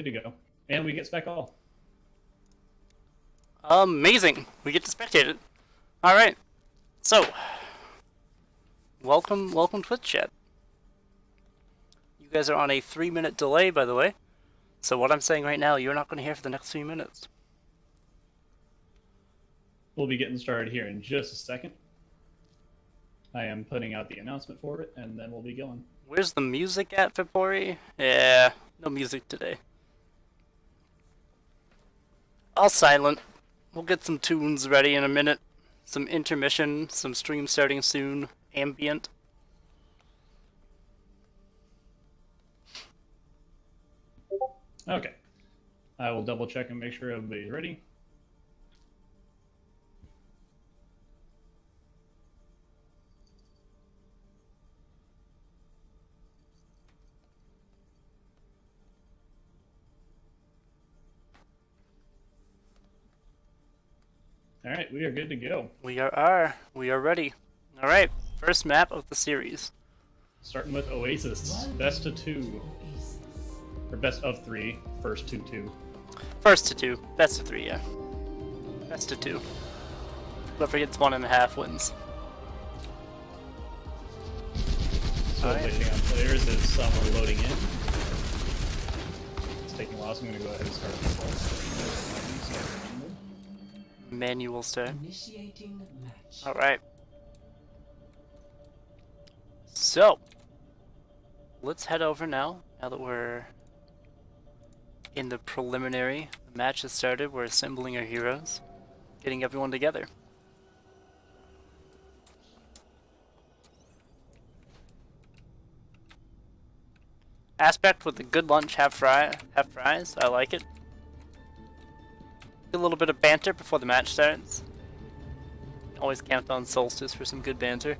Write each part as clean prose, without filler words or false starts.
to go. And we get spec all. Amazing! We get to spectate it. Alright. So, welcome Twitch chat. You guys are on a 3-minute delay, by the way. So what I'm saying right now, you're not going to hear for the next 3 minutes. We'll be getting started here in just a second. I am putting out the announcement for it, and then we'll be going. Where's the music at, Vipori? Yeah, no music today. All silent. We'll get some tunes ready in a minute. Some intermission, some stream starting soon. Ambient. Okay. I will double check and make sure everybody's ready. All right, we are good to go. We are ready. All right, first map of the series. Starting with Oasis, best of 2, or best of 3, first 2-2. First to 2, best of 3, yeah. Best of 2. Whoever gets 1.5 wins. So waiting on players as some are loading in. It's taking a while, so I'm going to go ahead and start the call. Manual start. Initiating match. Alright. So, let's head over now that we're in the preliminary. The match has started, we're assembling our heroes, getting everyone together. Aspect with a good lunch, have fries, I like it. A little bit of banter before the match starts. Always count on Solstice for some good banter.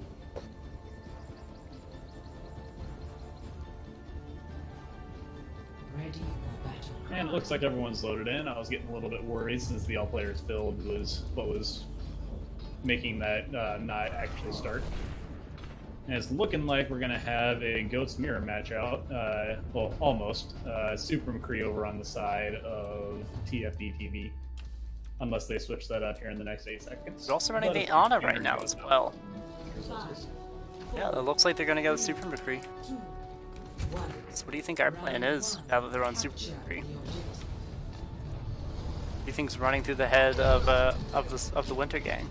Ready for battle. And it looks like everyone's loaded in. I was getting a little bit worried since the all players filled was what was making that not actually start. And it's looking like we're going to have a Ghost Mirror match out. Well, almost. Super McCree over on the side of TFDtv. Unless they switch that up here in the next 8 seconds. They're also running the Ana right now as well. Yeah, it looks like they're going to go with Super McCree. So what do you think our plan is now that they're on Super McCree? What do you think's running through the head of the Winter Gang?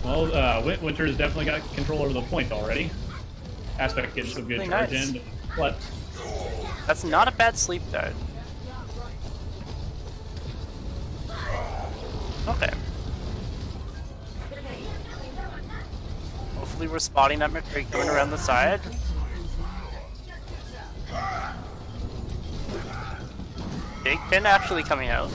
Well, Winter's definitely got control over the point already. Aspect getting some good Really charge nice. in. What? That's not a bad sleep dart. Okay. Hopefully we're spotting that McCree coming around the side. Big Pin actually coming out.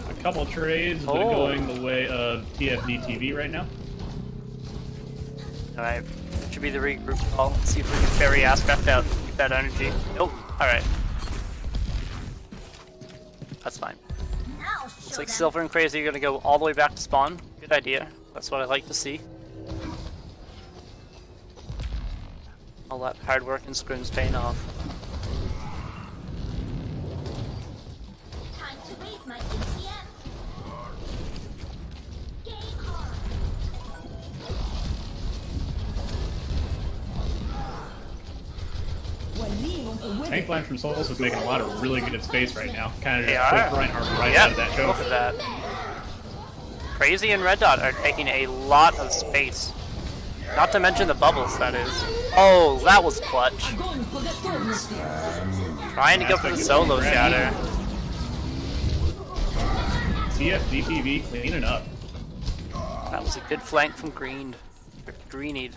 A couple trades, but going the way of TFDtv right now. Alright, should be the regroup call. Let's see if we can ferry Aspect out. Keep that energy. Nope. Alright. That's fine. Looks like Silver and Crazy are gonna go all the way back to spawn. Good idea. That's what I like to see. All that hard work and scrims paying off. Time to raise my ATM. Game on. Tank line from Solstice is making a lot of really good space right now. Kind of They just are. put right Yep, out of that choke. look at that. Crazy and Red Dot are taking a lot of space. Not to mention the bubbles, that is. Oh, that was clutch. Trying to go for the solo shatter. TFDtv cleaning up. That was a good flank from Green. Or Greenied.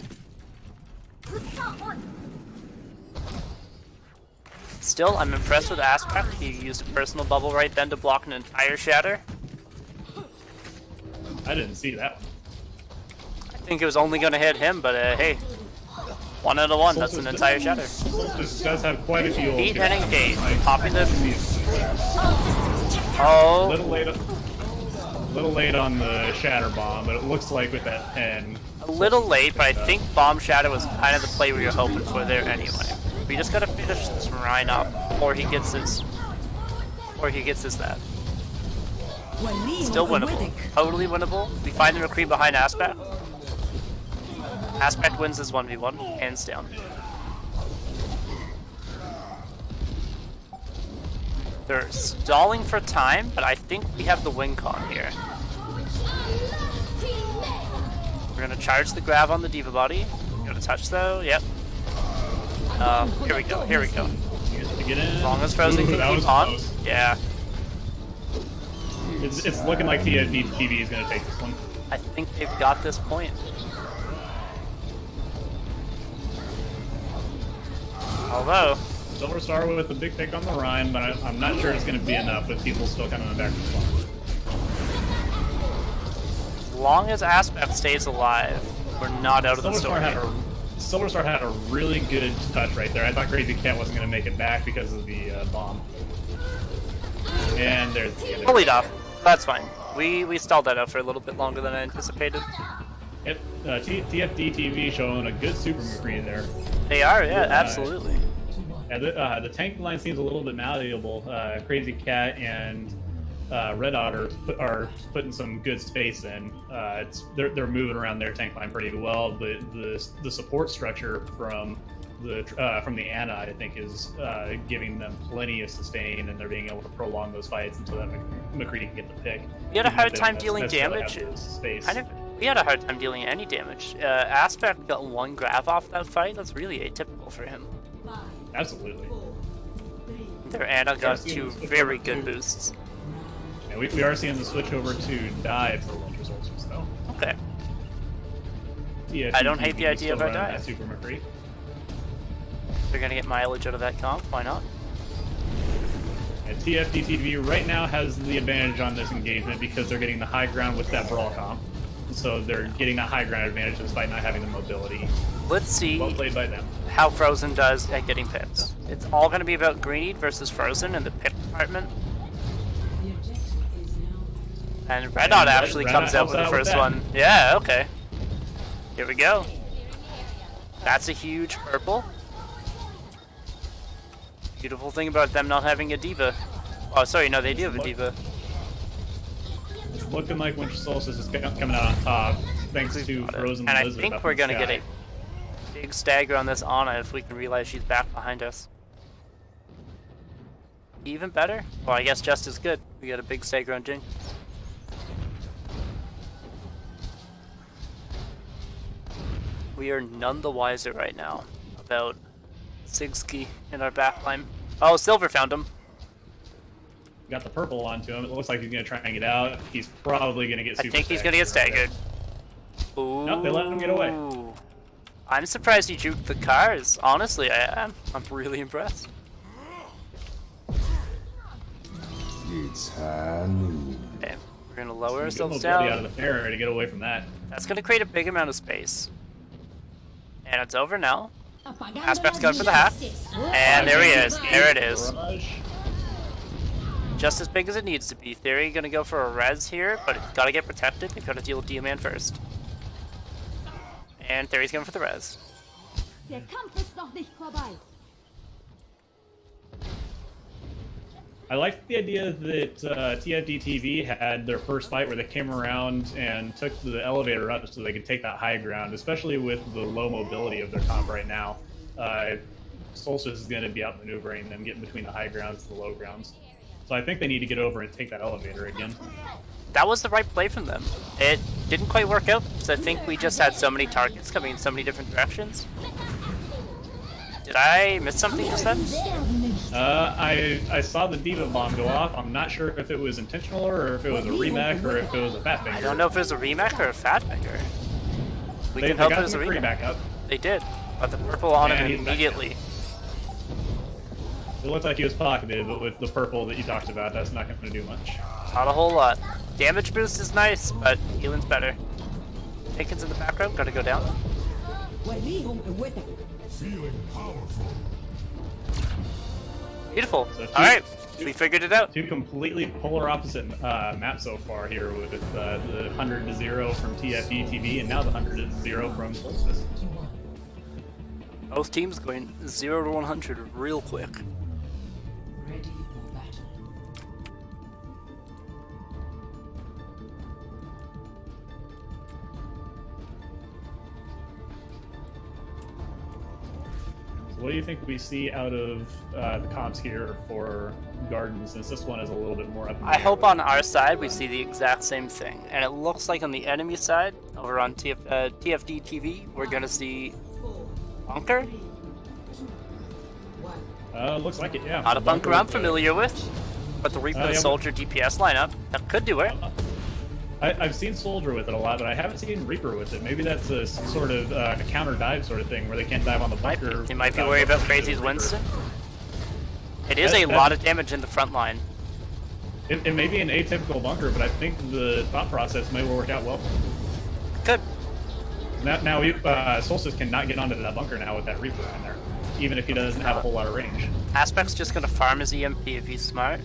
Still, I'm impressed with Aspect. He used a personal bubble right then to block an entire shatter. I didn't see that one. I think it was only going to hit him, but hey. 1 out of 1, that's an entire shatter. Solstice does have quite a few. Beat and engage. Popping the... A Oh, little late on the shatter bomb, but it looks like with that pen, a A little late, but I think Bomb Shadow was kind of the play we were hoping for there anyway. We just gotta finish this Rhine up before he gets his that. Still winnable. Totally winnable. We find the McCree behind Aspect. Aspect wins this 1v1, hands down. They're stalling for time, but I think we have the win con here. We're gonna charge the grab on the Diva body. Gonna touch though, yep. Here we go, here we go. As long as Frozen can keep on. Close. Yeah. It's looking like TFDtv is gonna take this one. I think they've got this point. Although Silver Star with the big pick on the Rhine, but I'm not sure it's going to be enough with people still coming back to spawn. as long as Aspect stays alive, we're not out of the story. Silver Star had a really good touch right there. I thought Crazy Cat wasn't going to make it back because of the bomb. And there's the Pull it off. That's fine. We stalled that out for a little bit longer than I anticipated. Yep, TFDtv showing a good Super McCree there. They are, yeah, absolutely. The tank line seems a little bit malleable. Crazy Cat and Red Otter are putting some good space in. They're moving around their tank line pretty well, but the support structure from the Ana, I think, is giving them plenty of sustain, and they're being able to prolong those fights until that McCree can get the pick. We had a hard time dealing damage. We had a hard time dealing any damage. Aspect got one grab off that fight. That's really atypical for him. Absolutely. Their Ana got two very good boosts. Yeah, we are seeing the switch over to dive for Winter Solstice, though. Okay. TFDtv I don't hate the idea of our dive. That Super McCree. They're gonna get mileage out of that comp. Why not? And TFDtv right now has the advantage on this engagement because they're getting the high ground with that brawl comp. So they're getting that high ground advantage despite not having the mobility. Let's see Well played by them. how Frozen does at getting picks. It's all going to be about Greed versus Frozen in the pick department. The objective is now And Red Dot actually Red comes Dot out with the helps out with first that. one. Yeah, okay. Here we go. That's a huge purple. Beautiful thing about them not having a diva. Oh, sorry, no, they do have a diva. It's looking like Winter Solstice is coming out on top, thanks to Frozen And I Blizzard think up we're in the going to get sky. a big stagger on this Ana if we can realize she's back behind us. Even better? Well, I guess just as good. We got a big stagger on Jing. We are none the wiser right now about Sigski in our backline. Oh, Silver found him. Got the purple onto him. It looks like he's going to try and get out. He's probably going to get super I think he's going to get staggered. Ooh. Nope, they let him get away. I'm surprised he juked the cars. Honestly, I am. I'm really impressed. It's high noon. Okay, we're going to lower ourselves Good mobility out down. of the fair to get away from that. That's going to create a big amount of space. And it's over now. Aspect's going for the hat. And there he is. There it is. Barrage. Just as big as it needs to be. Theory going to go for a res here, but it's got to get protected. They've got to deal with Dia-Man first. And Theory's going for the res. Der Kampf ist noch nicht vorbei. I like the idea that TFDtv had their first fight where they came around and took the elevator up so they could take that high ground, especially with the low mobility of their comp right now. Solstice is going to be outmaneuvering them, getting between the high grounds and the low grounds. So I think they need to get over and take that elevator again. That was the right play from them. It didn't quite work out, because I think we just had so many targets coming in so many different directions. Did I miss something just then? I saw the Diva bomb go off. I'm not sure if it was intentional or if it was a remake or if it was a fat finger. I don't know if it was a remake or a fat finger. We They can hope it got was a McCree remake. back up. They did. But the purple on Yeah, him he's back immediately. It looked like he was pocketed, but with the purple that you talked about, that's not going to do much. Not a whole lot. Damage boost is nice, but healing's better. Taken's in the back row, gotta go down. Feeling powerful. Beautiful. So Alright. We figured it out. Two completely polar opposite maps so far here with the 100 to 0 from TFDtv and now the 100 to 0 from Solstice. Both teams going 0 to 100 real quick. Ready for battle. So what do you think we see out of the comps here for Garden, since this one is a little bit more up in the I air hope with- on our side we see the exact same thing. And it looks like on the enemy side, over on TFDtv, we're going to see Bunker. Looks like it, yeah. Not a bunker I'm with, familiar with, but the Reaper yeah, Soldier DPS lineup, that could do it. I've seen Soldier with it a lot, but I haven't seen Reaper with it. Maybe that's a sort of a counter dive sort of thing where they can't dive on the bunker. They might be without worried about going Crazy's to Reaper. Winston. It is a lot of damage in the front line. It may be an atypical bunker, but I think the thought process may work out well. Good. Now Solstice cannot get onto that bunker now with that Reaper in there, even if he doesn't have a whole lot of range. Aspect's just going to farm his EMP if he's smart.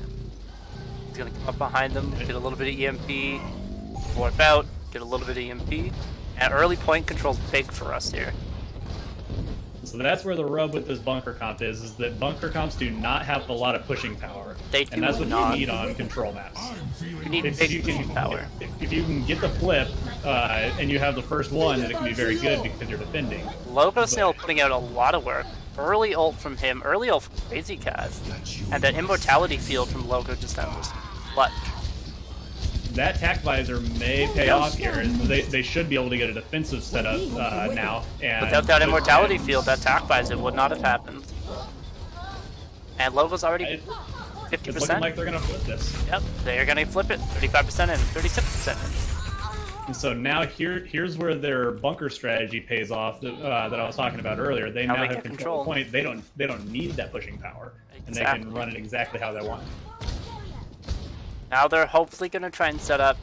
He's going to come up behind them, get a little bit of EMP, warp out, get a little bit of EMP. And early point control's big for us here. So that's where the rub with this bunker comp is that bunker comps do not have a lot of pushing power. They do and that's what not. you need on control maps. You need If big you can, pushing power. if you can get the flip and you have the first one, then it can be very good because you're defending. Logo Snail putting out a lot of work. Early ult from him, early ult from Crazy Cat, and that immortality field from Logo just now was clutch. That tack visor may pay off here. They should be able to get a defensive setup now. And Without that immortality field, that attack visor would not have happened. And Logo's already It's looking 50%. like they're gonna flip this. Yep, they're gonna flip it. 35% and 36% in. And so now here's where their bunker strategy pays off that I was talking about earlier. They Now now they have get control of the control. point. They don't need that pushing power, and they Exactly. can run it exactly how they want. Now they're hopefully gonna try and set up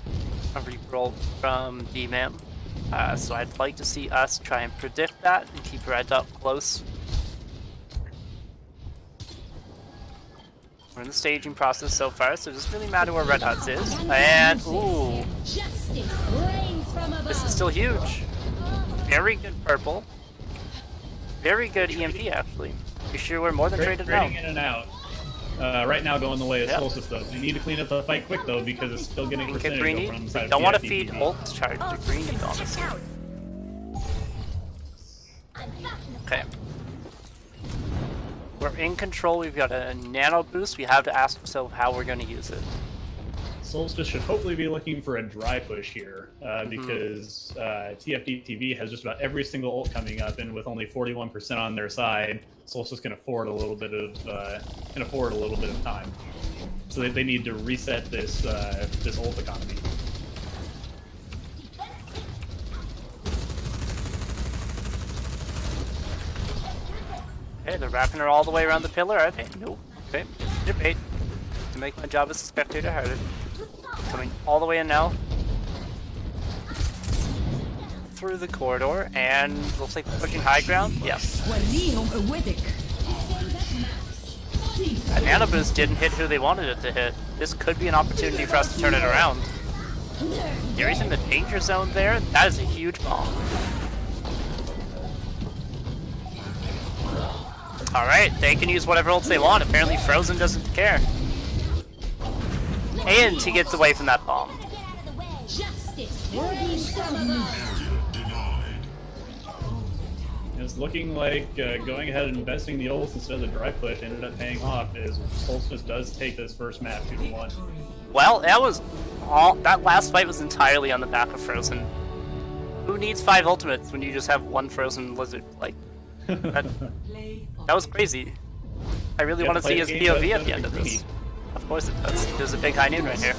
a reroll from D-Man. So I'd like to see us try and predict that and keep Red up close. We're in the staging process so far, so it doesn't really matter where Red Huts is. And, ooh, Justice reigns from above. this is still huge. Very good purple. Very good EMP, actually. You sure we're more than traded now? Trading in and out. Right now going the way of Yep. Solstice though. They need to clean up the fight quick though because it's still getting Get percentage greeny. from the side of Don't want to TFDtv. feed ult charge to greeny, honestly. Okay. We're in control. We've got a nano boost. We have to ask ourselves how we're going to use it. Solstice should hopefully be looking for a dry push here because TFDtv has just about every single ult coming up, and with only 41% on their side, Solstice can afford a little bit of time. So they need to reset this this ult economy. Okay, they're wrapping her all the way around the pillar, are they? Nope. Okay, debate. To make my job as a spectator harder. Coming all the way in now. Through the corridor, and looks like pushing high ground. Yes. That nano boost didn't hit who they wanted it to hit. This could be an opportunity for us to turn it around. Gary's in the danger zone there. That is a huge bomb. Alright, they can use whatever ults they want. Apparently Frozen doesn't care. And he gets away from that bomb. Justice reigns from above. It's looking like going ahead and investing the ults instead of the dry push ended up paying off as Solstice does take this first map 2-1. Well, that last fight was entirely on the back of Frozen. Who needs 5 ultimates when you just have one Frozen Lizard? Like, that was crazy. I really want to see his POV at the end of this. Of course it does. There's a big high noon right here.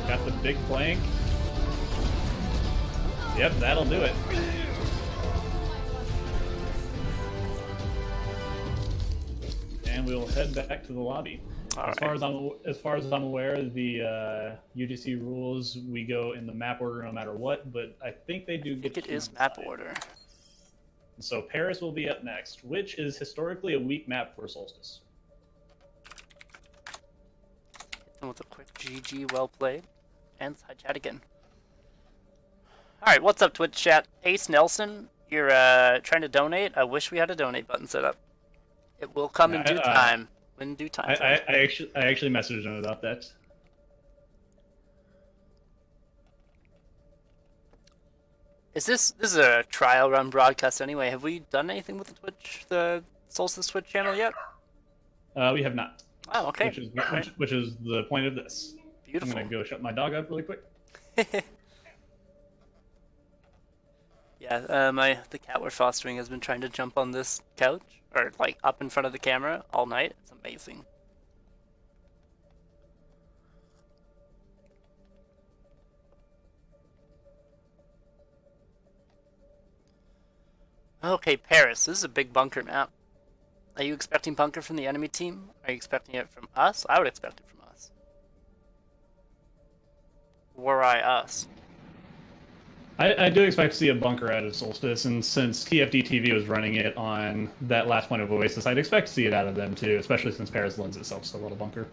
Got the big flank. Yep, that'll do it. And we'll head back to the lobby. As far as I'm aware, the UGC rules we go in the map order no matter what, but I think they do I get think it to is map decide. order. So Paris will be up next, which is historically a weak map for Solstice. And with a quick GG, well played. And side chat again. Alright, what's up, Twitch chat? Ace Nelson, you're trying to donate? I wish we had a donate button set up. It will come in due time. In due time. I actually messaged him about that. This is a trial run broadcast anyway. Have we done anything with the Solstice Twitch channel yet? We have not. Oh, okay. Which is the point of this. Beautiful. I'm gonna go shut my dog up really quick. Yeah, the cat we're fostering has been trying to jump on this couch, or like up in front of the camera all night. It's amazing. Okay, Paris, this is a big bunker map. Are you expecting bunker from the enemy team? Are you expecting it from us? I would expect it from us. Were I us? I do expect to see a bunker out of Solstice, and since TFDtv was running it on that last point of Oasis, I'd expect to see it out of them too, especially since Paris lends itself to a little bunker.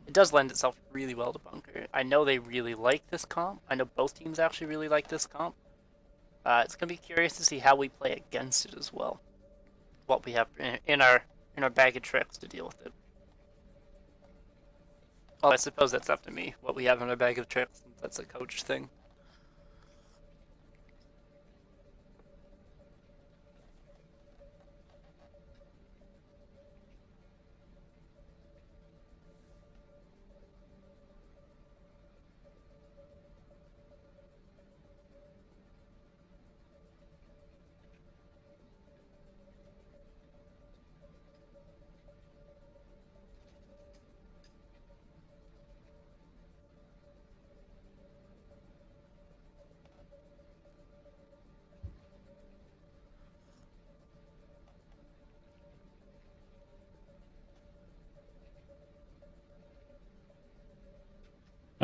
It does lend itself really well to bunker. I know they really like this comp. I know both teams actually really like this comp. It's gonna be curious to see how we play against it as well. What we have in our bag of tricks to deal with it. Well, I suppose that's up to me. What we have in our bag of tricks. That's a coach thing.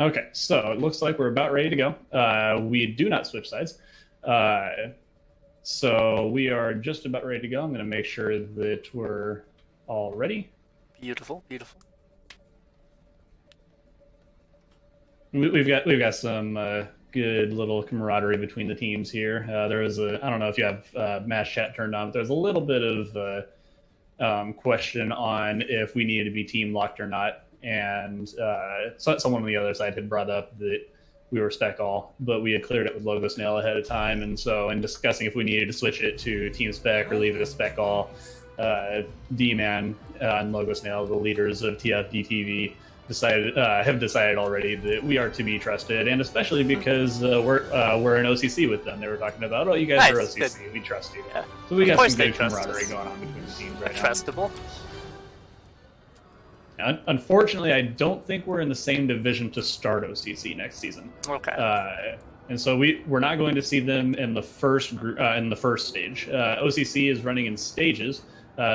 Okay, so it looks like we're about ready to go. We do not switch sides. So we are just about ready to go. I'm going to make sure that we're all ready. Beautiful, beautiful. We've got some good little camaraderie between the teams here. There was I don't know if you have mass chat turned on, but there's a little bit of question on if we needed to be team locked or not. And someone on the other side had brought up that we were spec all, but we had cleared it with Logo Snail ahead of time. And so in discussing if we needed to switch it to team spec or leave it as spec all, D-Man and Logo Snail, the leaders of TFDtv, have decided already that we are to be trusted, and especially because we're in OCC with them. They were talking about, oh, you guys are OCC, good. We trust you. Yeah. So we got some good camaraderie going on between the teams right now. Trustable. Unfortunately, I don't think we're in the same division to start OCC next season. Okay. And so we're not going to see them in the first group in the first stage. OCC is running in stages,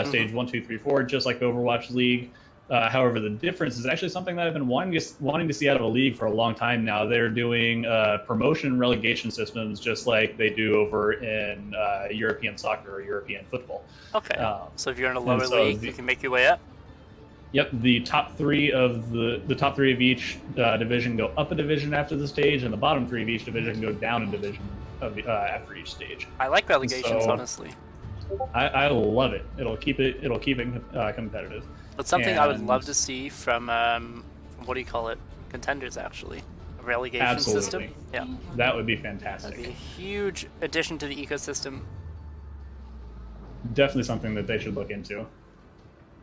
stage 1, 2, 3, 4, just like Overwatch League. However, the difference is actually something that I've been wanting to see out of a league for a long time now. They're doing promotion and relegation systems just like they do over in European soccer or European football. Okay. So if you're in a lower league, you can make your way up. Yep, the top three of each division go up a division after the stage, and the bottom three of each division go down a division after each stage. I like relegations, honestly. I love it. It'll keep it competitive. It's something I would love to see from what do you call it? Contenders, actually. A relegation system. Yeah. That would be fantastic. That'd be a huge addition to the ecosystem. Definitely something that they should look into.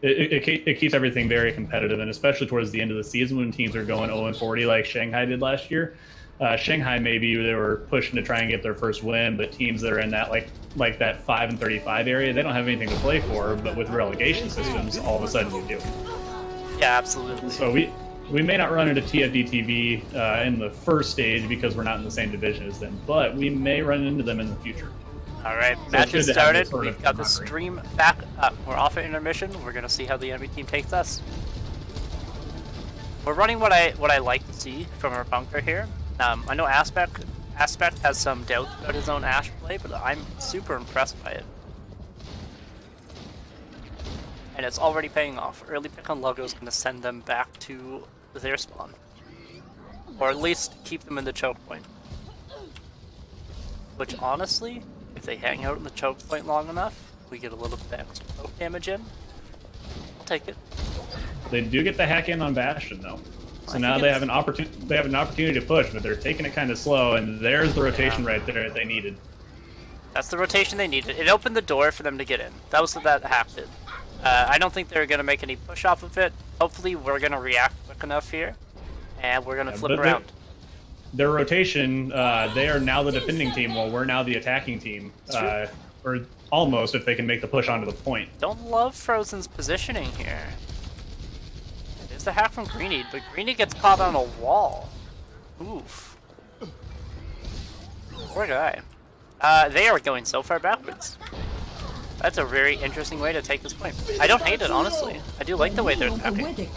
It keeps everything very competitive, and especially towards the end of the season when teams are going 0-40 like Shanghai did last year. Shanghai, maybe they were pushing to try and get their first win, but teams that are in that like that 5-35 area, they don't have anything to play for. But with relegation systems, all of a sudden you do. Yeah, absolutely. So we may not run into TFDtv in the first stage because we're not in the same division as them, but we may run into them in the future. All right, match has started. We've got the stream back up. We're off at intermission. We're gonna see how the enemy team takes us. We're running what I like to see from our bunker here. I know Aspect has some doubts about his own Ashe play, but I'm super impressed by it. and it's already paying off. Early pick on Logo is going to send them back to their spawn. Or at least keep them in the choke point. Which honestly, if they hang out in the choke point long enough, we get a little bit extra poke damage in. I'll take it. They do get the hack in on Bastion though. So now they have an opportunity to push, but they're taking it kind of slow, and there's the rotation right there that they needed. That's the rotation they needed. It opened the door for them to get in. That was what that hack did. I don't think they're going to make any push off of it. Hopefully we're going to react quick enough here, and we're going to flip around. Their rotation, they are now the defending team, while we're now the attacking team. Or almost, if they can make the push onto the point. Don't love Frozen's positioning here. There's the hack from Greenie, but Greenie gets caught on a wall. Oof. Poor guy. They are going so far backwards. That's a very interesting way to take this point. I don't hate it, honestly. I do like the way they're attacking.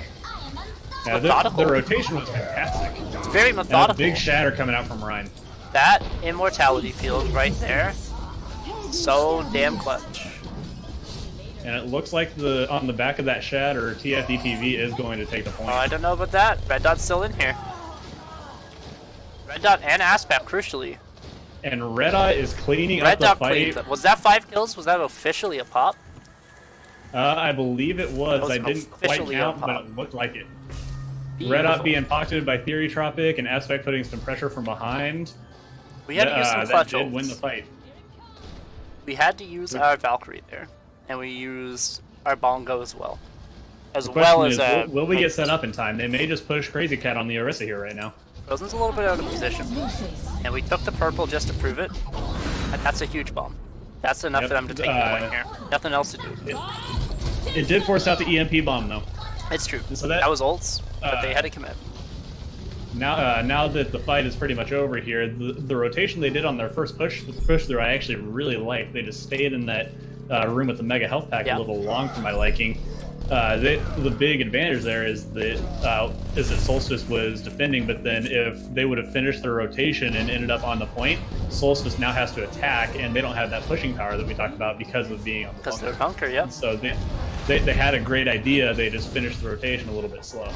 Yeah, the rotation was fantastic. It's very methodical. Big shatter coming out from Ryan. That immortality field right there, so damn clutch. And it looks like on the back of that shatter, TFDtv is going to take the point. Oh, I don't know about that. Red Dot's still in here. Red Dot and Aspect, crucially. And Red Eye is cleaning up the fight. Was that 5 kills? Was that officially a pop? I believe it was. I didn't quite count, but it looked like it. Red Eye being pocketed by Theory Tropic, and Aspect putting some pressure from behind. We had to use some clutch that did ults. win the fight. We had to use our Valkyrie there, and we used our Bongo as well. Will we get set up in time? They may just push Crazy Cat on the Orisa here right now. Frozen's a little bit out of position, and we took the purple just to prove it, and that's a huge bomb. That's enough for them to take the point here. Nothing else to do. It did force out the EMP bomb, though. It's true. So that was ults, but they had to commit. Now that the fight is pretty much over here, the rotation they did on their first push through, I actually really liked. They just stayed in that room with the Mega Health Pack a little long for my liking. The big advantage there is that Solstice was defending, but then if they would have finished their rotation and ended up on the point, Solstice now has to attack, and they don't have that pushing power that we talked about because of being on the bunker. Because they're bunker, yeah. So they had a great idea, they just finished the rotation a little bit slow.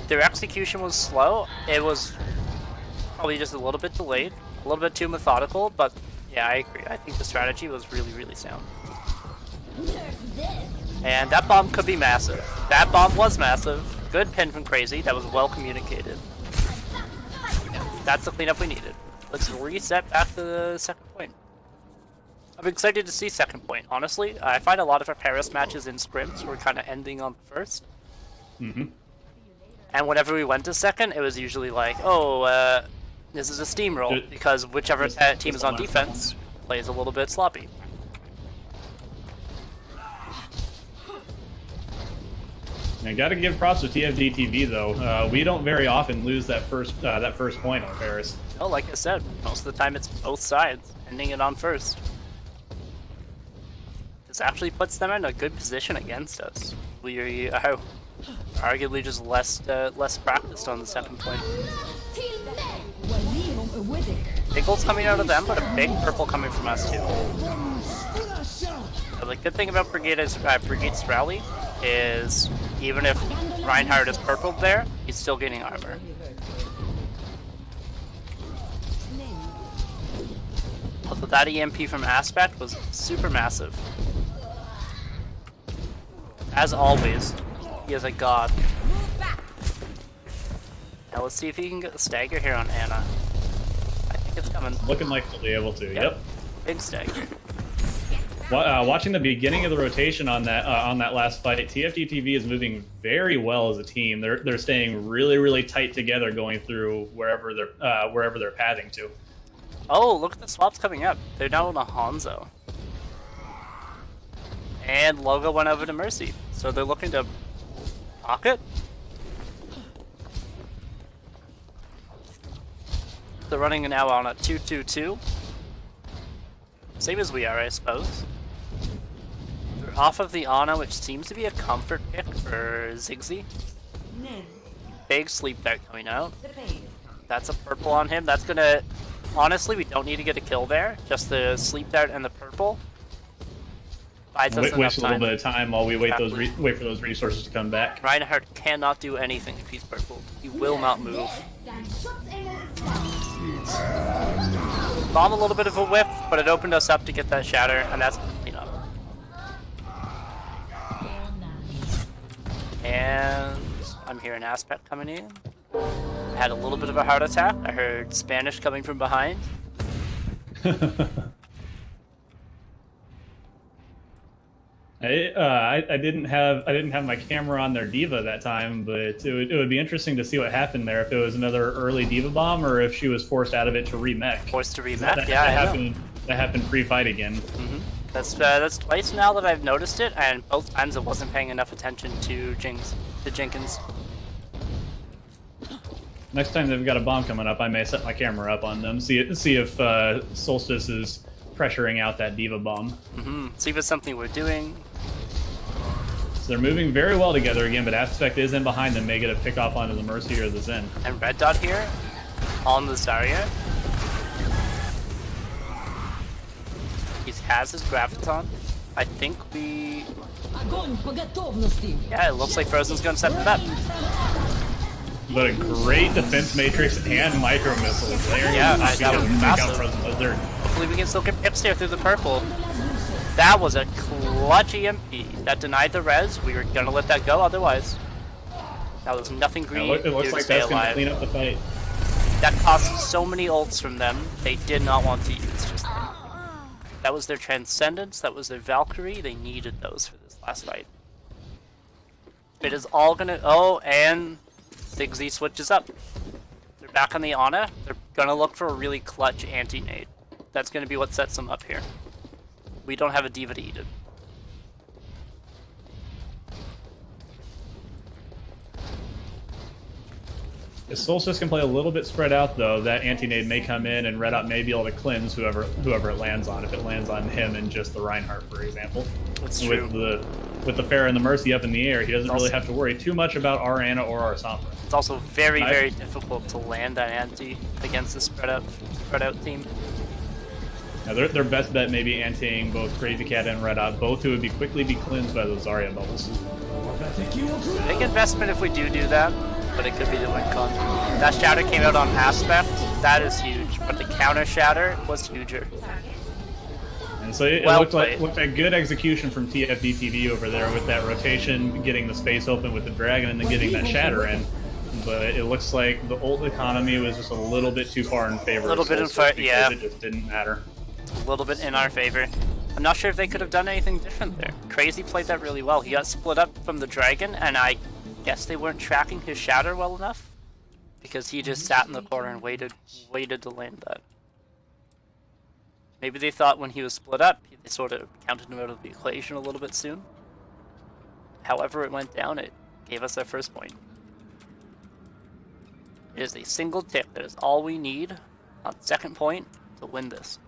Their execution was slow. It was probably just a little bit delayed, a little bit too methodical, but yeah, I agree. I think the strategy was really, really sound. And that bomb could be massive. That bomb was massive. Good pin from Crazy. That was well communicated. That's the cleanup we needed. Let's reset back to the second point. I'm excited to see second point, honestly. I find a lot of our Paris matches in scrims were kind of ending on the first. Mm-hmm. And whenever we went to second, it was usually like, oh, this is a steamroll, because whichever team is on defense plays a little bit sloppy. I gotta give props to TFDtv though. We don't very often lose that first point on Paris. Oh, like I said, most of the time it's both sides ending it on first. This actually puts them in a good position against us. We are arguably just less practiced on the second point. Big ults coming out of them, but a big purple coming from us too. So the good thing about Brigade's rally is even if Reinhardt is purpled there, he's still getting armor. Also, that EMP from Aspect was super massive. As always, he is a god. Now let's see if he can get the stagger here on Anna. I think it's coming. Looking like they'll be able to. Yep. Big stagger. Watching the beginning of the rotation on that last fight, TFDtv is moving very well as a team. They're staying really, really tight together going through wherever they're pathing to. Oh, look at the swaps coming up. They're now in a Hanzo. And Logo went over to Mercy. So they're looking to pocket. They're running now on a 2-2-2. Same as we are, I suppose. They're off of the Ana, which seems to be a comfort pick for Ziggsy. Big sleep dart coming out. That's a purple on him. That's gonna... Honestly, we don't need to get a kill there. Just the sleep dart and the purple. Buys us Waste a enough little time. bit of time while we wait Exactly. wait for those resources to come back. Reinhardt cannot do anything if he's purple. He will not move. It's high noon. Bomb a little bit of a whip, but it opened us up to get that shatter, and that's clean up. And I'm hearing Aspect coming in. I had a little bit of a heart attack. I heard Spanish coming from behind. I didn't have my camera on their diva that time, but it would be interesting to see what happened there. If it was another early diva bomb, or if she was forced out of it to remech. Forced to remap. That happened. That happened pre-fight again. That's twice now that I've noticed it, and both times I wasn't paying enough attention to Jenkins. Next time they've got a bomb coming up, I may set my camera up on them, see if Solstice is pressuring out that diva bomb. See if it's something we're doing. So they're moving very well together again, but Aspect is in behind them, may get a pick off onto the Mercy or the Zen. And Red Dot here on the Zarya. He has his Graviton. I think we... Yeah, it looks like Frozen's gonna set it up. But a great defense matrix and micro missiles there. Yeah, Not that was gonna take out massive. Frozen Lizard. Hopefully we can still get Pips there through the purple. That was a clutch EMP. That denied the res. We were gonna let that go otherwise. Now there's nothing green It looks to like stay that's going to alive. clean up the fight. That cost so many ults from them, they did not want to use just then. That was their Transcendence, that was their Valkyrie, they needed those for this last fight. It is all gonna... Oh, and Ziggsy switches up. They're back on the Ana. They're gonna look for a really clutch anti-nade. That's gonna be what sets them up here. We don't have a diva to eat it. If Solstice can play a little bit spread out, though, that anti-nade may come in and Red Up may be able to cleanse whoever it lands on. If it lands on him and just the Reinhardt, for example. That's true. With the Pharah and the Mercy up in the air, he doesn't really have to worry too much about our Ana or our Sombra. It's also very, very difficult to land that anti against the spread out team. Now, their best bet may be antiing both Crazy Cat and Red Up, both who would quickly be cleansed by those Zarya bubbles. Big investment if we do that, but it could be the win con. That shatter came out on Aspect. That is huge, but the counter shatter was huger. And so it Well looked played. like good execution from TFDtv over there with that rotation, getting the space open with the dragon, and then getting that shatter in. But it looks like the ult economy was just a little bit too far in favor. A little of bit in Solstice favor, yeah. because it just didn't matter. A little bit in our favor. I'm not sure if they could have done anything different there. Crazy played that really well. He got split up from the dragon, and I guess they weren't tracking his shatter well enough, because he just sat in the corner and waited to land that. Maybe they thought when he was split up, they sort of counted him out of the equation a little bit soon. However it went down, it gave us our first point. It is a single tick. That is all we need on second point to win this.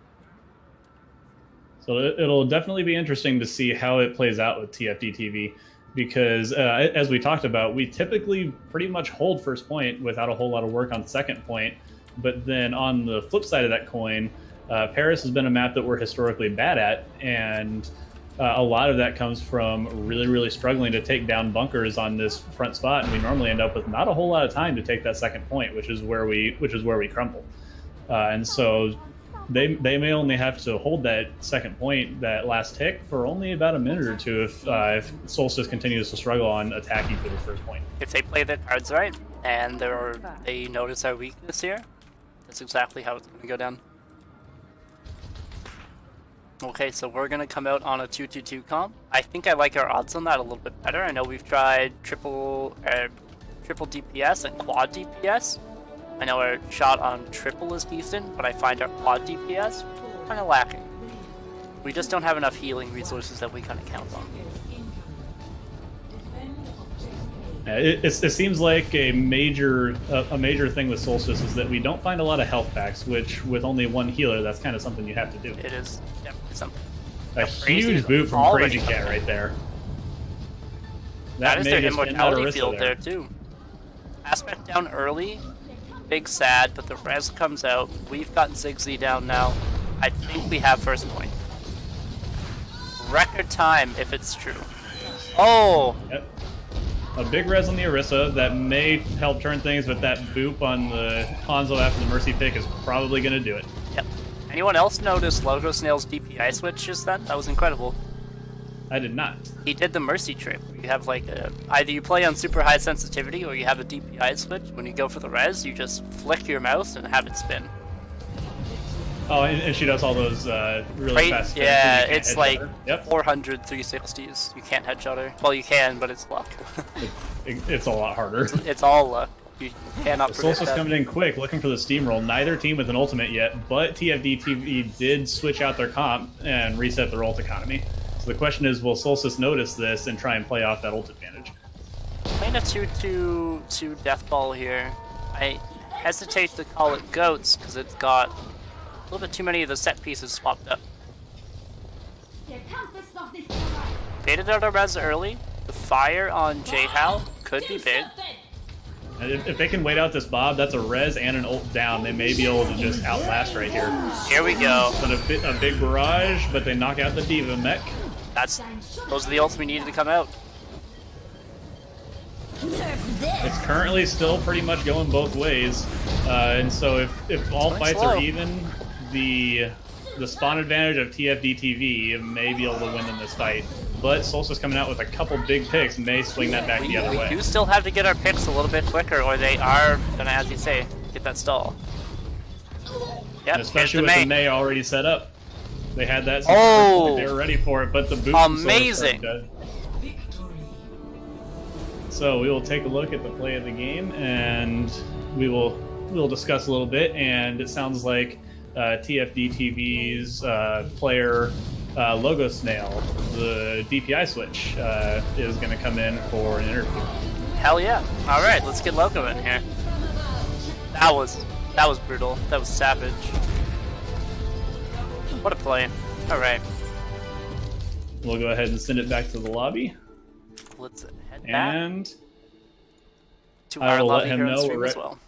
So it'll definitely be interesting to see how it plays out with TFDtv, because as we talked about, we typically pretty much hold first point without a whole lot of work on second point. But then on the flip side of that coin, Paris has been a map that we're historically bad at, and a lot of that comes from really, really struggling to take down bunkers on this front spot, and we normally end up with not a whole lot of time to take that second point, which is where we crumble. And so they may only have to hold that second point, that last tick, for only about a minute or two if Solstice continues to struggle on attacking for the first point. If they play their cards right, and they notice our weakness here, that's exactly how it's going to go down. Okay, so we're going to come out on a 2-2-2 comp. I think I like our odds on that a little bit better. I know we've tried triple DPS and quad DPS. I know our shot on triple is decent, but I find our quad DPS kind of lacking. We just don't have enough healing resources that we kind of count on. It seems like a major thing with Solstice is that we don't find a lot of health packs, which with only one healer, that's kind of something you have to do. It is definitely something. A Crazy huge boot from already Crazy Cat up right there. That is may their just end immortality Larissa field there too. Aspect down early, big sad, but the res comes out. We've got Ziggsy down now. I think we have first point. record time if it's true. Oh! Yep. A big res on the Orisa that may help turn things, but that boop on the Hanzo after the Mercy pick is probably going to do it. Yep. Anyone else notice Logo Snail's DPI switch just then? That was incredible. I did not. He did the Mercy trick. You have like either you play on super high sensitivity or you have a DPI switch. When you go for the res, you just flick your mouse and have it spin. Oh, and she does all those really fast spins. Yeah, it's like yep. 400 360s. You can't headshot her. Well, you can, but it's luck. It's a lot harder. It's all luck. You cannot predict Solstice that. coming in quick, looking for the steamroll. Neither team with an ultimate yet, but TFDtv did switch out their comp and reset their ult economy. So the question is, will Solstice notice this and try and play off that ult advantage? Playing a 2-2-2 death ball here. I hesitate to call it goats because it's got a little bit too many of the set pieces swapped up. Baited out a res early. The fire on J-Hal could be big. And if they can wait out this Bob, that's a res and an ult down. They may be able to just outlast right here. Here we go. But a big barrage, but they knock out the Diva mech. Those are the ults we needed to come out. It's currently still pretty much going both ways, and so if all fights are even, the spawn advantage of TFDtv may be able to win in this fight. But Solstice coming out with a couple big picks may swing that back the other way. We do still have to get our picks a little bit quicker, or they are gonna, as you say, get that stall. Yep, especially with the May already set up. They had that. Oh! They were ready for it, but the boot. Amazing. So we will take a look at the play of the game, and we'll discuss a little bit. And it sounds like TFDtv's player Logo Snail, the DPI switch, is going to come in for an interview. Hell yeah! All right, let's get Logo in here. That was brutal. That was savage. What a play. All right. We'll go ahead and send it back to the lobby. Let's head back. And to I our will let lobby him here on know stream we're as well.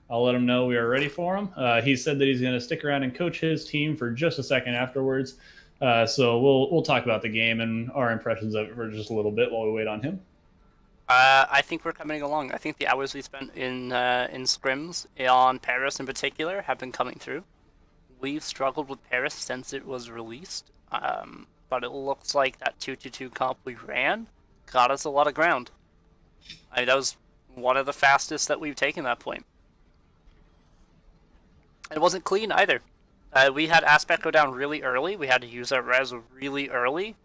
I'll let him know we are ready for him. He said that he's going to stick around and coach his team for just a second afterwards. So we'll talk about the game and our impressions of it for just a little bit while we wait on him. I think we're coming along. I think the hours we spent in scrims on Paris in particular have been coming through. We've struggled with Paris since it was released, but it looks like that 2-2-2 comp we ran got us a lot of ground. I mean, that was one of the fastest that we've taken that point. It wasn't clean either. We had Aspect go down really early. We had to use our res really early.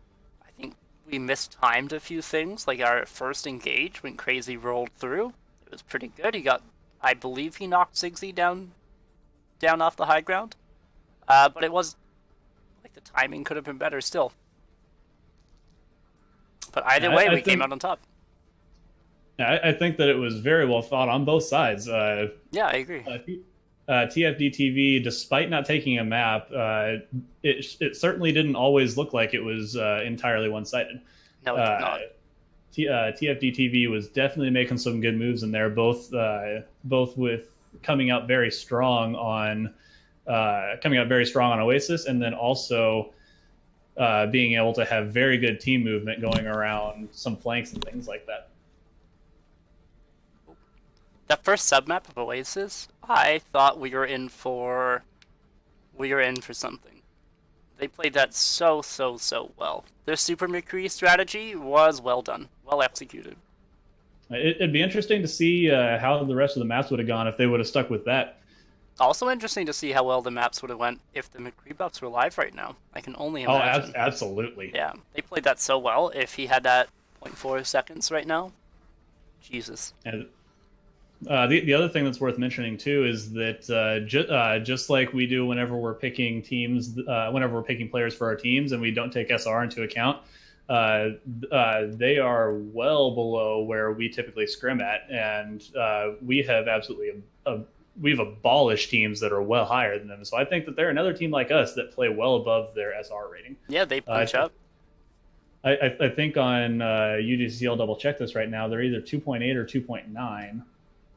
I think we mistimed a few things, like our first engage when Crazy rolled through. It was pretty good. He got, I believe he knocked Ziggsy down off the high ground. But it was, like, the timing could have been better still. But either way, we came out on top. I think that it was very well thought on both sides. Yeah, I agree. TFDtv, despite not taking a map, it certainly didn't always look like it was entirely one-sided. No, it did not. TFDtv was definitely making some good moves in there, both with coming out very strong on Oasis, and then also being able to have very good team movement going around some flanks and things like that. That first submap of Oasis, I thought we were in for something. They played that so well. Their Super McCree strategy was well done, well executed. It'd be interesting to see how the rest of the maps would have gone if they would have stuck with that. Also interesting to see how well the maps would have went if the McCree buffs were live right now. I can only imagine. Oh, absolutely. Yeah, they played that so well. If he had that 0.4 seconds right now, Jesus. And the other thing that's worth mentioning too is that just like we do whenever we're picking teams, whenever we're picking players for our teams, and we don't take SR into account, they are well below where we typically scrim at, and we have we've abolished teams that are well higher than them. So I think that they're another team like us that play well above their SR rating. Yeah, they punch up. I think on UGC, I'll double check this right now. They're either 2.8 or 2.9.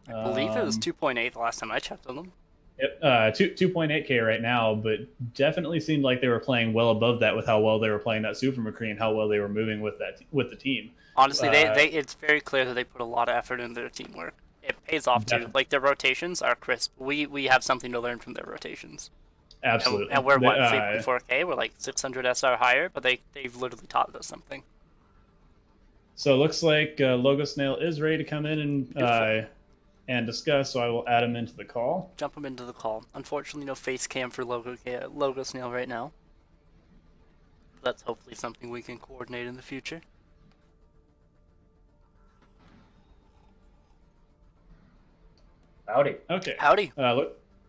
I believe it was 2.8 the last time I checked on them. Yep, 2.8K right now, but definitely seemed like they were playing well above that with how well they were playing that Super McCree and how well they were moving with the team. Honestly, they it's very clear that they put a lot of effort into their teamwork. It pays off too. Like their rotations are crisp. We have something to learn from their rotations. Absolutely. And we're what 3.4K. We're like 600 SR higher, but they've literally taught us something. So it looks like Logo Snail is ready to come in and discuss. So I will add him into the call. Jump him into the call. Unfortunately, no face cam for Logo Snail right now. That's hopefully something we can coordinate in the future. Howdy. Okay. Howdy.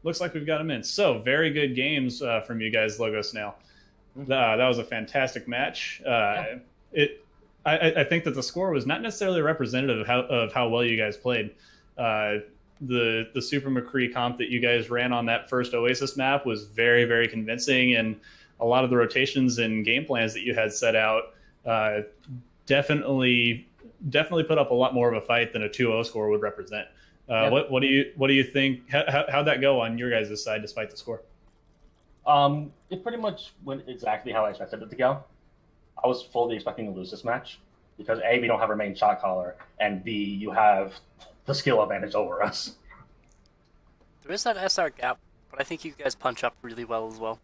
Looks like we've got him in. So very good games from you guys, Logo Snail. That was a fantastic match. I think that the score was not necessarily representative of how well you guys played. The Super McCree comp that you guys ran on that first Oasis map was very, very convincing, and a lot of the rotations and game plans that you had set out definitely put up a lot more of a fight than a 2-0 score would represent. What do you think? How'd that go on your guys' side despite the score? It pretty much went exactly how I expected it to go. I was fully expecting to lose this match because A, we don't have our main shot caller, and B, you have the skill advantage over us. There is that SR gap, but I think you guys punch up really well as well.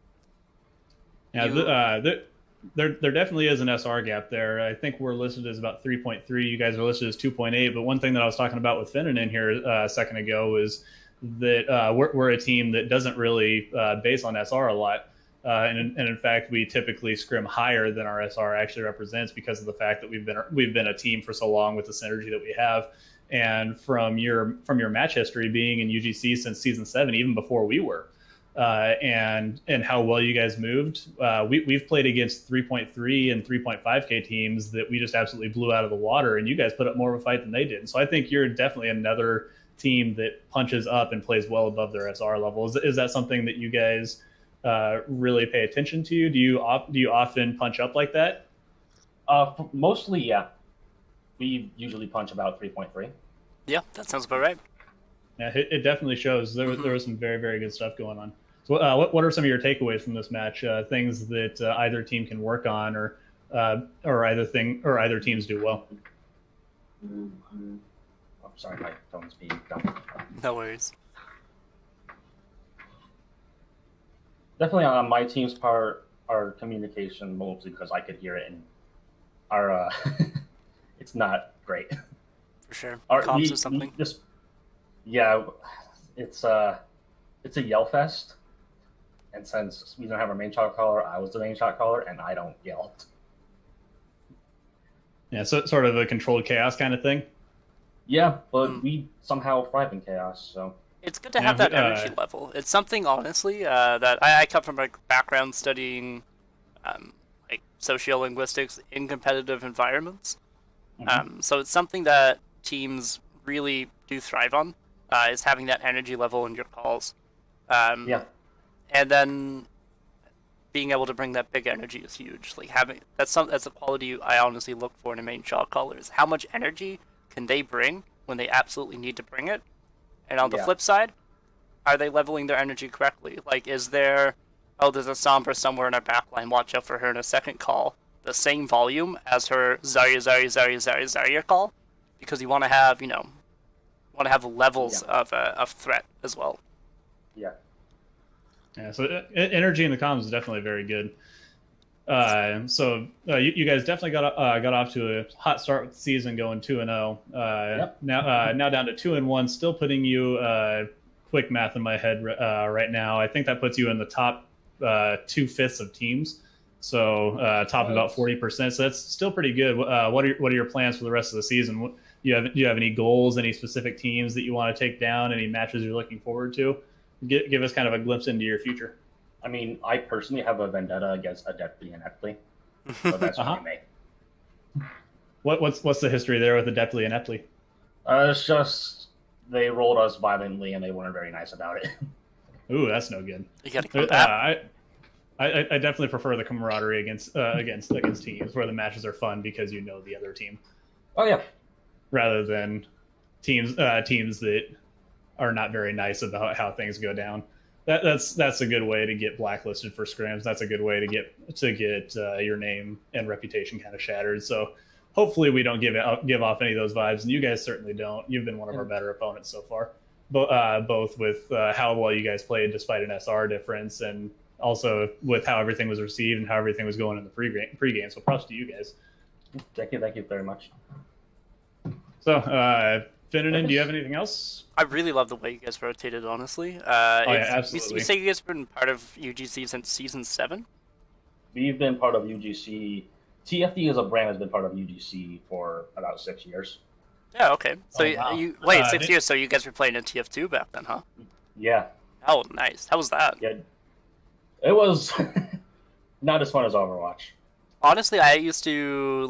Yeah, there definitely is an SR gap there. I think we're listed as about 3.3. You guys are listed as 2.8. But one thing that I was talking about with Finnan in here a second ago is that we're a team that doesn't really base on SR a lot. And in fact, we typically scrim higher than our SR actually represents because of the fact that we've been a team for so long with the synergy that we have. And from your match history being in UGC since season 7, even before we were, and how well you guys moved, we've played against 3.3 and 3.5K teams that we just absolutely blew out of the water, and you guys put up more of a fight than they did. So I think you're definitely another team that punches up and plays well above their SR level. Is that something that you guys really pay attention to? Do you often punch up like that? Mostly, yeah. We usually punch about 3.3. Yeah, that sounds about right. Yeah, it definitely shows. There was some very, very good stuff going on. So, what are some of your takeaways from this match? Things that either team can work on, or either teams do well. I'm sorry, my phone's being dumb. No worries. Definitely on my team's part, our communication, mostly because I could hear it, and our it's not great. For sure. Comms or something. Yeah, it's a yell fest, and since we don't have our main shot caller, I was the main shot caller, and I don't yell. Yeah, so sort of a controlled chaos kind of thing. Yeah, but we somehow thrive in chaos, so. It's good to have that energy level. It's something, honestly, that I come from a background studying like sociolinguistics in competitive environments. So it's something that teams really do thrive on, is having that energy level in your calls. Yeah. And then being able to bring that big energy is huge. Like that's a quality I honestly look for in a main shot caller, is how much energy can they bring when they absolutely need to bring it. And on the flip side, are they leveling their energy correctly? Like, is there, there's a Sombra somewhere in our backline, watch out for her in a second call, the same volume as her Zarya call? Because you want to have, levels of threat as well. Yeah. Yeah, so energy in the comms is definitely very good. So you guys definitely got off to a hot start with the season, going 2-0. Now down to 2-1, still putting you quick math in my head right now. I think that puts you in the top 2/5 of teams. So top about 40%. So that's still pretty good. What are your plans for the rest of the season? Do you have any goals, any specific teams that you want to take down, any matches you're looking forward to? Give us kind of a glimpse into your future. I mean, I personally have a vendetta against Adeptly and Eptley, so that's what we make. What's the history there with Adeptly and Eptley? It's just they rolled us violently and they weren't very nice about it. Ooh, that's no good. You gotta come back. I definitely prefer the camaraderie against teams where the matches are fun because you know the other team. Oh yeah. Rather than teams that are not very nice about how things go down. That's a good way to get blacklisted for scrims. That's a good way to get your name and reputation kind of shattered. So hopefully we don't give off any of those vibes, and you guys certainly don't. You've been one of our better opponents so far, both with how well you guys played despite an SR difference, and also with how everything was received and how everything was going in the pregame. So props to you guys. Thank you very much. So, Finneran, do you have anything else? I really love the way you guys rotated, honestly. Yeah, absolutely. You say you guys have been part of UGC since Season 7? We've been part of UGC. TFD as a brand has been part of UGC for about 6 years. Yeah, okay. So wow. you wait 6 years. So you guys were playing in TF2 back then, huh? Yeah. Oh, nice. How was that? Yeah. It was not as fun as Overwatch. Honestly, I used to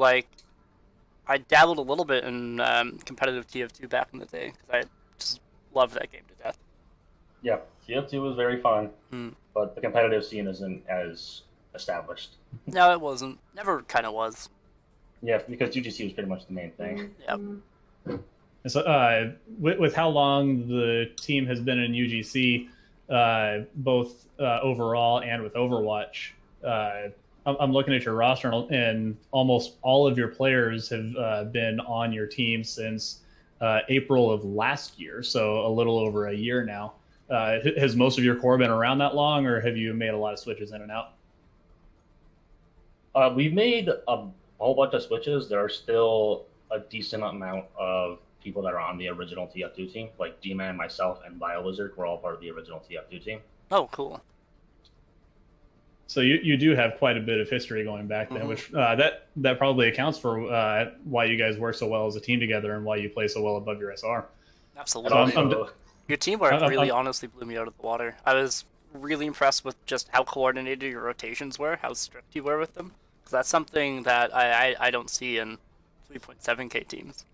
I dabbled a little bit in competitive TF2 back in the day because I just loved that game to death. Yeah, TF2 was very fun, Hmm. but the competitive scene isn't as established. No, it wasn't. Never kind of was. Yeah, because UGC was pretty much the main thing. Yep. So, with how long the team has been in UGC, both overall and with Overwatch, I'm looking at your roster, and almost all of your players have been on your team since April of last year, so a little over a year now. Has most of your core been around that long, or have you made a lot of switches in and out? We've made a whole bunch of switches. There are still a decent amount of people that are on the original TF2 team, like D-Man, myself, and BioWizard. We're all part of the original TF2 team. Oh, cool. So you do have quite a bit of history going back then, which that probably accounts for why you guys work so well as a team together and why you play so well above your SR. Absolutely. Also, Your teamwork really honestly blew me out of the water. I was really impressed with just how coordinated your rotations were, how strict you were with them. Because that's something that I don't see in 3.7K teams.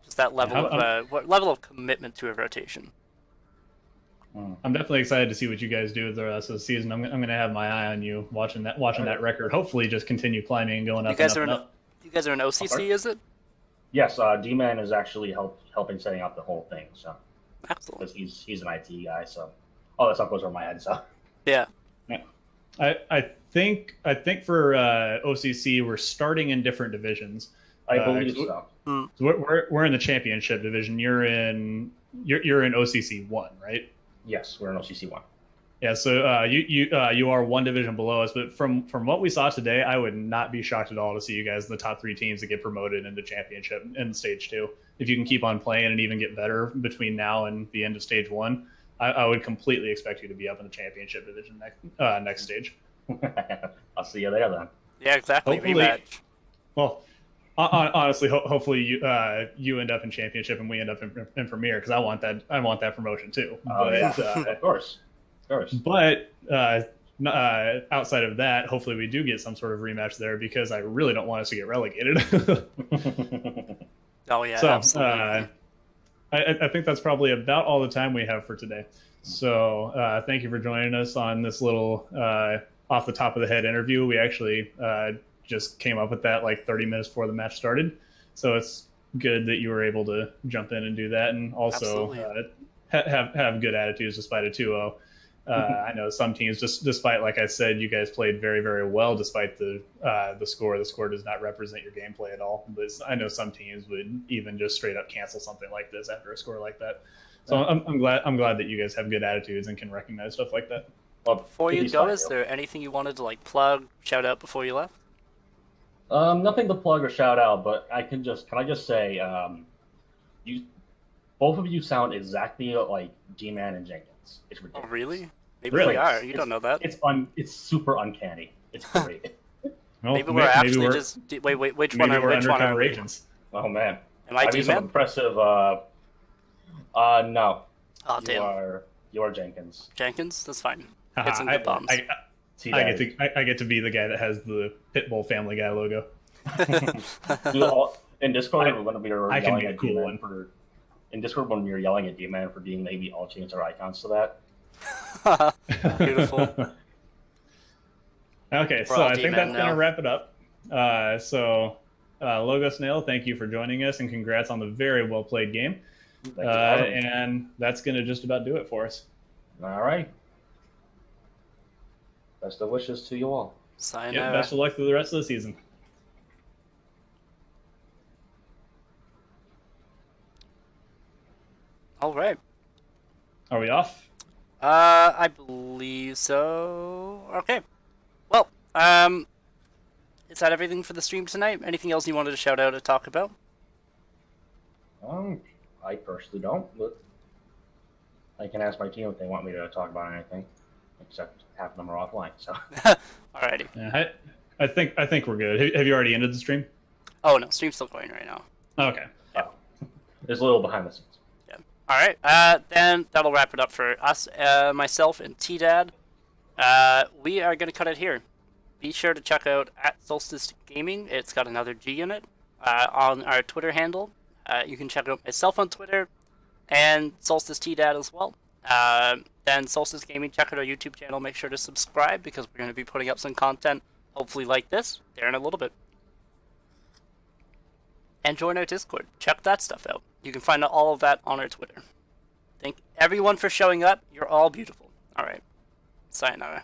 Just that level level of commitment to a rotation. I'm definitely excited to see what you guys do with the rest of the season. I'm going to have my eye on you watching that record. Hopefully, just continue climbing and going up. You guys are an OCC, is it? Yes, D-Man is actually helping setting up the whole thing. So, excellent. Because he's an IT guy, so all that stuff goes over my head. So, yeah. I think for OCC we're starting in different divisions. I believe so. So we're in the championship division. You're in OCC 1, right? Yes, we're in OCC 1. Yeah, so you are one division below us, but from what we saw today, I would not be shocked at all to see you guys in the top 3 teams that get promoted into championship in stage 2. If you can keep on playing and even get better between now and the end of stage 1, I would completely expect you to be up in the championship division next stage. I'll see you there then. Yeah, exactly. Hopefully, rematch. Well, honestly, hopefully you end up in championship and we end up in premier, because I want that promotion too. Yeah. Of course. But outside of that, hopefully we do get some sort of rematch there, because I really don't want us to get relegated. Oh yeah. So absolutely. I think that's probably about all the time we have for today. So thank you for joining us on this little off the top of the head interview. We actually just came up with that like 30 minutes before the match started. So it's good that you were able to jump in and do that, and also have good attitudes despite a 2-0. I know some teams, despite, like I said, you guys played very, very well despite the score. The score does not represent your gameplay at all. But I know some teams would even just straight up cancel something like this after a score like that. So I'm glad that you guys have good attitudes and can recognize stuff like that. Well, before you go, is there anything you wanted to plug, shout out before you left? Nothing to plug or shout out, but can I just say, both of you sound exactly like D-Man and Jenkins. It's ridiculous. Oh, really? Maybe we are. You don't know that. It's super uncanny. It's great. Well, maybe we're actually just wait. Which one are we? Agents. Oh man. Am I D-Man? Impressive. No. Oh damn. You are Jenkins. Jenkins? That's fine. Get some good bombs. I get to be the guy that has the Pitbull Family Guy logo. In Discord, when we were yelling at cool D-Man in Discord, when we were yelling at D-Man for being maybe all change our icons to that. Beautiful. Okay, so I think that's going to wrap it up. Logo Snail, thank you for joining us, and congrats on the very well played game. And that's going to just about do it for us. All right. Best of wishes to you all. Sayonara. Yep, best of luck through the rest of the season. All right. Are we off? I believe so. Okay. Well, is that everything for the stream tonight? Anything else you wanted to shout out or talk about? I personally don't, but I can ask my team if they want me to talk about anything, except half of them are offline. So. Alrighty. Yeah, I think we're good. Have you already ended the stream? Oh no, stream's still going right now. Okay. There's a little behind the scenes. Yeah. Alright, then that'll wrap it up for us, myself and T-Dad. We are going to cut it here. Be sure to check out @Solstice Gaming. It's got another G in it. On our Twitter handle. You can check out myself on Twitter and Solstice T-Dad as well. Then Solstice Gaming, check out our YouTube channel. Make sure to subscribe because we're going to be putting up some content, hopefully like this, there in a little bit. And join our Discord. Check that stuff out. You can find out all of that on our Twitter. Thank everyone for showing up. You're all beautiful. Alright. Sayonara.